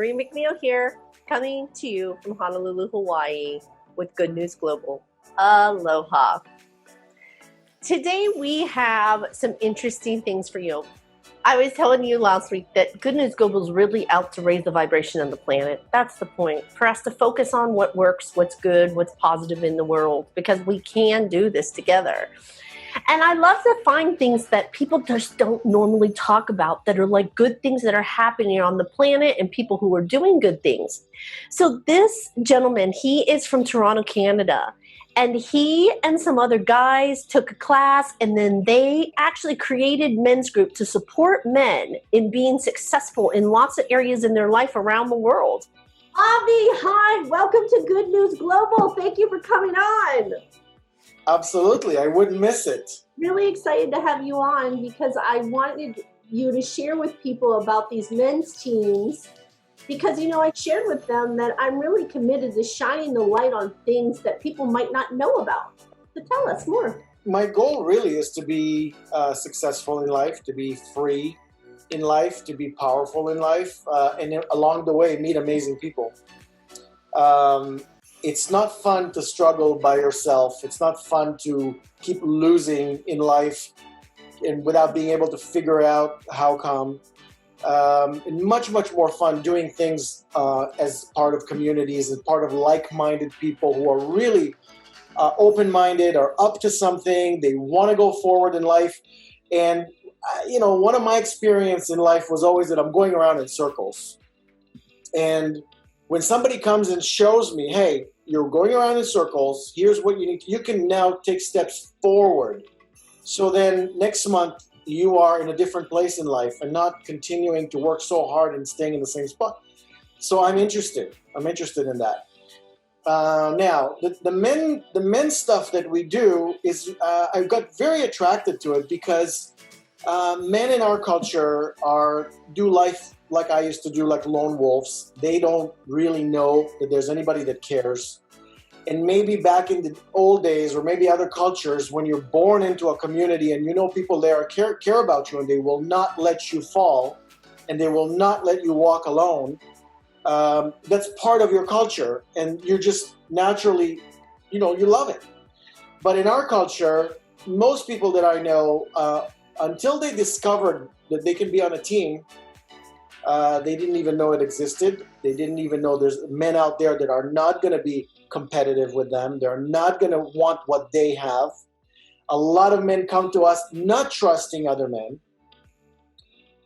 Marie McNeal here, coming to you from Honolulu, Hawaii, with Good News Global. Aloha. Today we have some interesting things for you. I was telling you last week that Good News Global is really out to raise the vibration on the planet. That's the point, for us to focus on what works, what's good, what's positive in the world, because we can do this together. And I love to find things that people just don't normally talk about that are like good things that are happening on the planet and people who are doing good things. So this gentleman, he is from Toronto, Canada. And he and some other guys took a class, and then they actually created men's group to support men in being successful in lots of areas in their life around the world. Avi, hi, welcome to Good News Global. Thank you for coming on. Absolutely, I wouldn't miss it. Really excited to have you on because I wanted you to share with people about these men's teams because, you know, I shared with them that I'm really committed to shining the light on things that people might not know about. So tell us more. My goal really is to be successful in life, to be free in life, to be powerful in life, and along the way, meet amazing people. It's not fun to struggle by yourself. It's not fun to keep losing in life and without being able to figure out how come. And much more fun doing things as part of communities, as part of like-minded people who are really open-minded, are up to something. They want to go forward in life. And, you know, one of my experience in life was always that I'm going around in circles. And when somebody comes and shows me, hey, you're going around in circles, here's what you need, you can now take steps forward. So then next month, you are in a different place in life and not continuing to work so hard and staying in the same spot. So I'm interested in that. Now, the men stuff that we do is, I got very attracted to it because men in our culture do life like I used to do, like lone wolves. They don't really know that there's anybody that cares. And maybe back in the old days, or maybe other cultures, when you're born into a community and you know people there care about you and they will not let you fall and they will not let you walk alone, that's part of your culture. And you're just naturally, you know, you love it. But in our culture, most people that I know, until they discovered that they can be on a team, they didn't even know it existed. They didn't even know there's men out there that are not going to be competitive with them. They're not going to want what they have. A lot of men come to us not trusting other men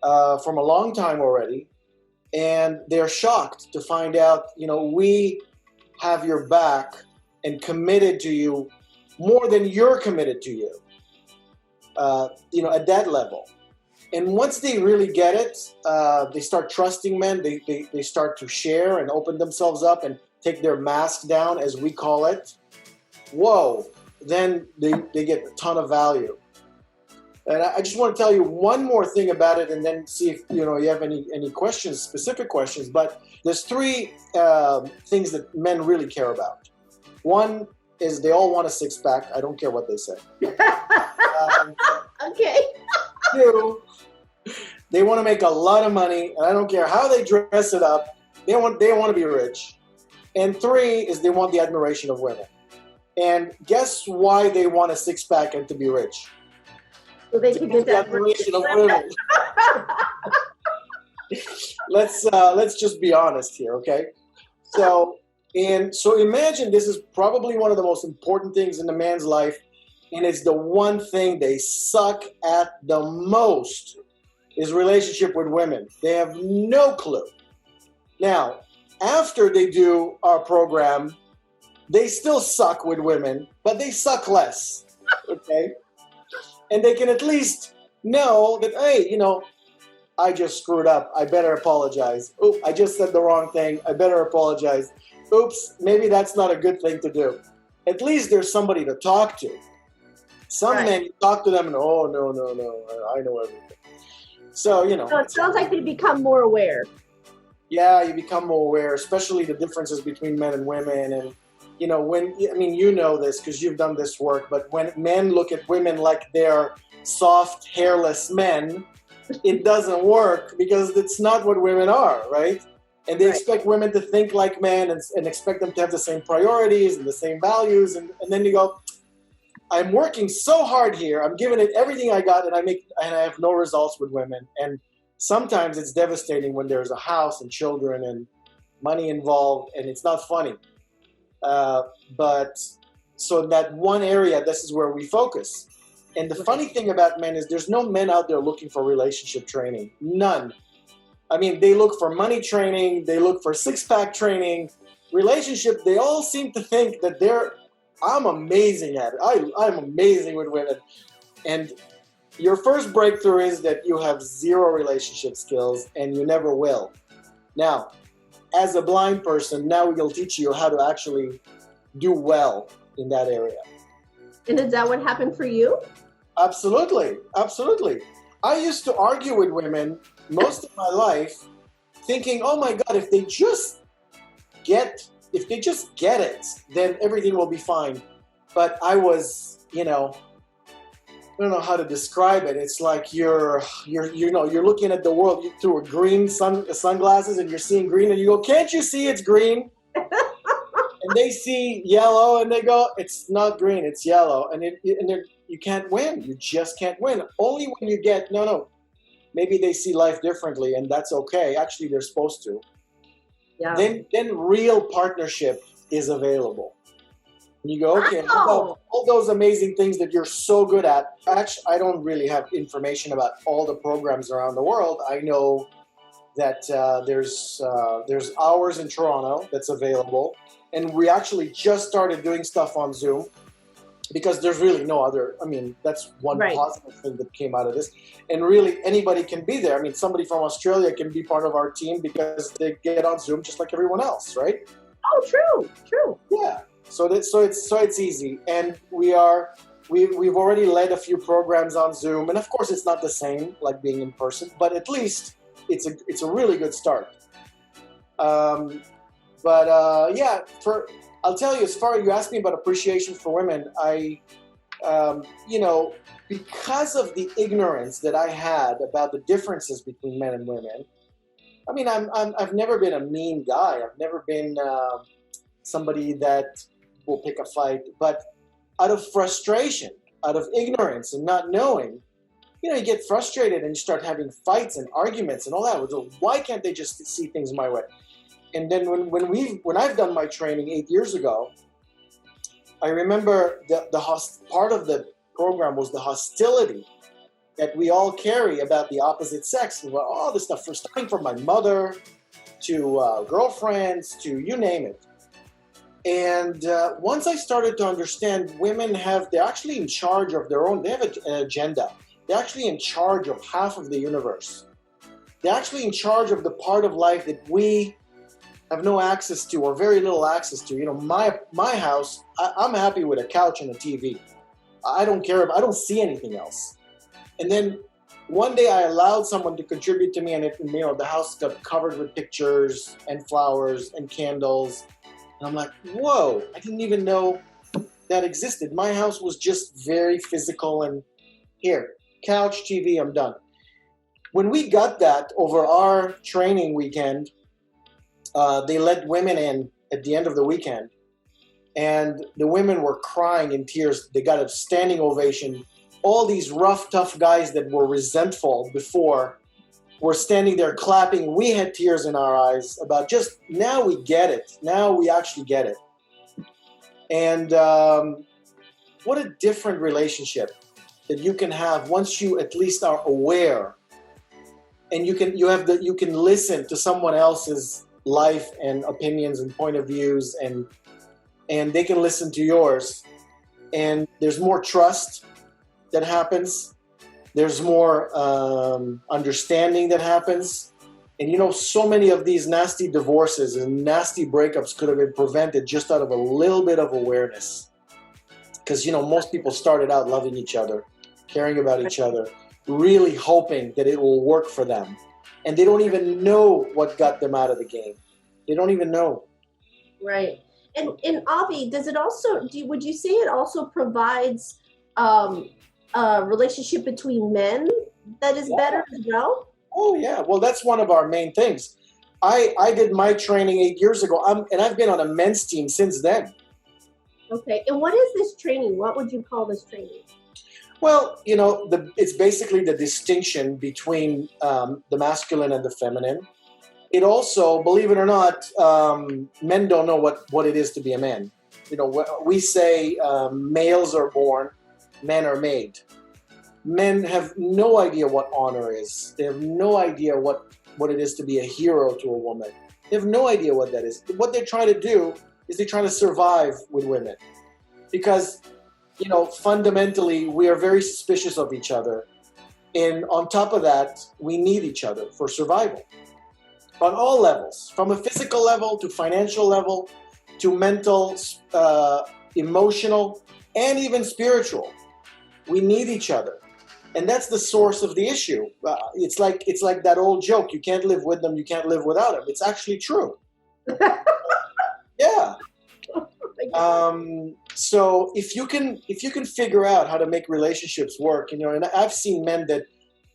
from a long time already. And they're shocked to find out, you know, we have your back and committed to you more than you're committed to you, you know, at that level. And once they really get it, they start trusting men. They start to share and open themselves up and take their mask down, as we call it. Whoa, then they get a ton of value. And I just want to tell you one more thing about it and then see if you have any questions, specific questions. But there's three things that men really care about. One is they all want a six-pack. I don't care what they say. Okay. Two, they want to make a lot of money, and I don't care how they dress it up. They want to be rich. And three is they want the admiration of women. And guess why they want a six-pack and to be rich? So they can get the admiration of women. Let's just be honest here, okay? So imagine this is probably one of the most important things in a man's life, and it's the one thing they suck at the most is relationship with women. They have no clue. Now, after they do our program, they still suck with women, but they suck less, okay? And they can at least know that, hey, you know, I just screwed up. I better apologize. Oops, I just said the wrong thing. I better apologize. Oops, maybe that's not a good thing to do. At least there's somebody to talk to. Some men, you talk to them and, oh, no, I know everything. So, you know. So it sounds like they become more aware. Yeah, you become more aware, especially the differences between men and women. And, you know, you know this because you've done this work, but when men look at women like they're soft, hairless men, it doesn't work because it's not what women are, right? And they Right. expect women to think like men and expect them to have the same priorities and the same values. And then you go, I'm working so hard here. I'm giving it everything I got, and I have no results with women. And sometimes it's devastating when there's a house and children and money involved, and it's not funny. But so in that one area, this is where we focus. And the funny thing about men is there's no men out there looking for relationship training. None. I mean, they look for money training. They look for six-pack training. Relationship, they all seem to think that I'm amazing at it. I'm amazing with women. And your first breakthrough is that you have zero relationship skills and you never will. Now, as a blind person, now we'll teach you how to actually do well in that area. And is that what happened for you? Absolutely. Absolutely. I used to argue with women most of my life thinking, oh my God, if they just get it, then everything will be fine. But I was, I don't know how to describe it. It's like you're looking at the world through a green sunglasses, and you're seeing green, and you go, can't you see it's green? And they see yellow, and they go, it's not green, it's yellow, and you can't win. You just can't win. Only when you get no. Maybe they see life differently, and that's okay. Actually, they're supposed to. Yeah. Then real partnership is available. And you go, okay, Wow. all those amazing things that you're so good at. Actually, I don't really have information about all the programs around the world. I know that there's ours in Toronto that's available, and we actually just started doing stuff on Zoom because there's really no other. I mean, that's one positive thing that came out of this. And really, anybody can be there. I mean, somebody from Australia can be part of our team because they get on Zoom just like everyone else, right? Oh, true. Yeah. So it's easy, and we've already led a few programs on Zoom, and of course, it's not the same like being in person, but at least it's a really good start. I'll tell you, as far as you asked me about appreciation for women, because of the ignorance that I had about the differences between men and women. I mean, I've never been a mean guy. I've never been somebody that will pick a fight, but out of frustration, out of ignorance and not knowing, you get frustrated and you start having fights and arguments and all that. So why can't they just see things my way? And then when I've done my training 8 years ago, I remember part of the program was the hostility that we all carry about the opposite sex. Well, all this stuff, starting from my mother to girlfriends to you name it. And once I started to understand they're actually in charge of their own, they have an agenda. They're actually in charge of half of the universe. They're actually in charge of the part of life that we have no access to or very little access to. My house, I'm happy with a couch and a TV. I don't care. I don't see anything else. And then one day I allowed someone to contribute to me, and the house got covered with pictures and flowers and candles. And I'm like, whoa, I didn't even know that existed. My house was just very physical and here, couch, TV, I'm done. When we got that over our training weekend, they let women in at the end of the weekend, and the women were crying in tears. They got a standing ovation. All these rough, tough guys that were resentful before were standing there clapping. We had tears in our eyes about just, now we get it. Now we actually get it. And what a different relationship that you can have once you at least are aware, and you can listen to someone else's life and opinions and point of views, and they can listen to yours, and there's more trust that happens. There's more understanding that happens. And so many of these nasty divorces and nasty breakups could have been prevented just out of a little bit of awareness. Because most people started out loving each other, caring about each other, really hoping that it will work for them. And they don't even know what got them out of the game. They don't even know. Right. And Avi, does it also, would you say it also provides a relationship between men that is better as well? Oh, yeah. Well, that's one of our main things. I did my training 8 years ago, and I've been on a men's team since then. Okay. And what is this training? What would you call this training? Well, it's basically the distinction between the masculine and the feminine. It also, believe it or not, men don't know what it is to be a man. We say males are born, men are made. Men have no idea what honor is. They have no idea what it is to be a hero to a woman. They have no idea what that is. What they're trying to do is they're trying to survive with women. Because, fundamentally, we are very suspicious of each other. And on top of that, we need each other for survival. On all levels, from a physical level to financial level to mental, emotional, and even spiritual. We need each other. And that's the source of the issue. It's like that old joke, you can't live with them, you can't live without them. It's actually true. Yeah. So if you can figure out how to make relationships work, and I've seen men that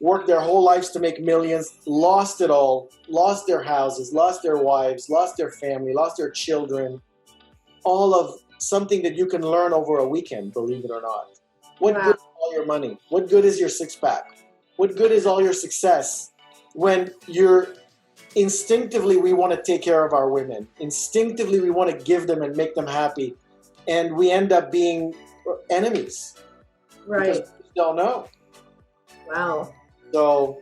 worked their whole lives to make millions, lost it all, lost their houses, lost their wives, lost their family, lost their children, all of something that you can learn over a weekend, believe it or not. What good is all your money? What good is your six-pack? What good is all your success when instinctively we want to take care of our women. Instinctively we want to give them and make them happy. And we end up being enemies. Right. Because we don't know. Wow. So.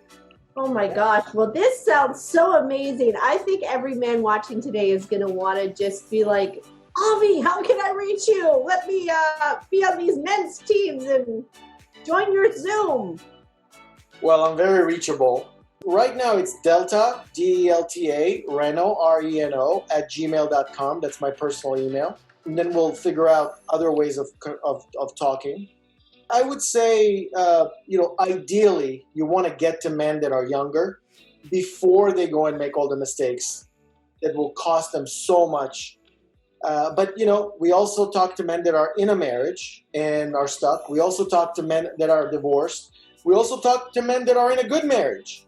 Oh my gosh. Well, this sounds so amazing. I think every man watching today is going to want to just be like, Avi, how can I reach you? Let me be on these men's teams and join your Zoom. Well, I'm very reachable. Right now it's Delta, DELTA, Reno, RENO, @gmail.com. That's my personal email. And then we'll figure out other ways of talking. I would say, ideally, you want to get to men that are younger before they go and make all the mistakes that will cost them so much. But we also talk to men that are in a marriage and are stuck. We also talk to men that are divorced. We also talk to men that are in a good marriage.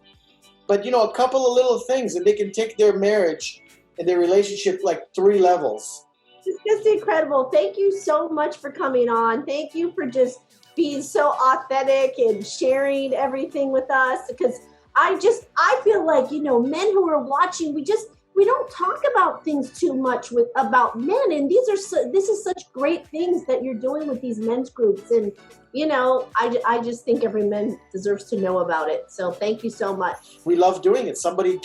But, a couple of little things, and they can take their marriage and their relationship like 3 levels. It's just incredible. Thank you so much for coming on. Thank you for just being so authentic and sharing everything with us. Because I feel like, men who are watching, we don't talk about things too much about men. And this is such great things that you're doing with these men's groups. And, I just think every man deserves to know about it. So thank you so much. We love doing it. Somebody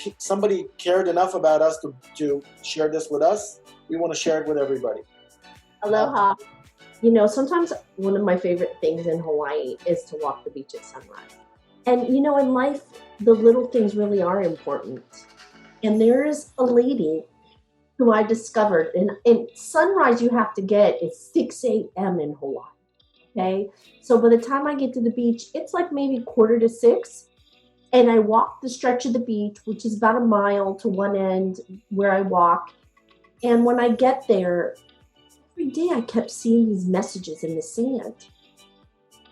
cared enough about us to share this with us. We want to share it with everybody. Aloha. Sometimes one of my favorite things in Hawaii is to walk the beach at sunrise. And, in life, the little things really are important. And there's a lady who I discovered, and sunrise you have to get is 6 a.m. in Hawaii. Okay. So by the time I get to the beach, it's like maybe 5:45. And I walk the stretch of the beach, which is about a mile to one end where I walk. And when I get there, every day I kept seeing these messages in the sand.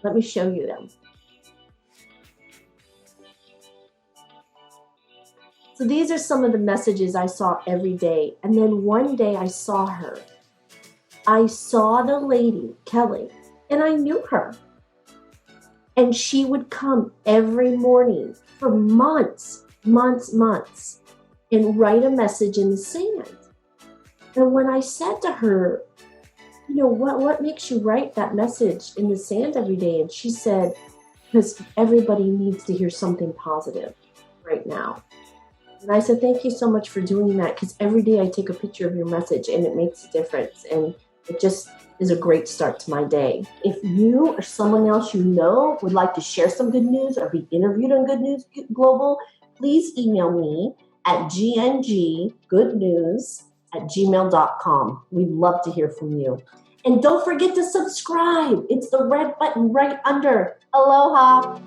Let me show you them. So these are some of the messages I saw every day. And then one day I saw her. I saw the lady, Kelly, and I knew her. And she would come every morning for months, and write a message in the sand. And when I said to her, what makes you write that message in the sand every day? And she said, because everybody needs to hear something positive right now. And I said, thank you so much for doing that, because every day I take a picture of your message and it makes a difference. And it just is a great start to my day. If you or someone else would like to share some good news or be interviewed on Good News Global, please email me at gngoodnews@gmail.com. We'd love to hear from you. And don't forget to subscribe. It's the red button right under. Aloha.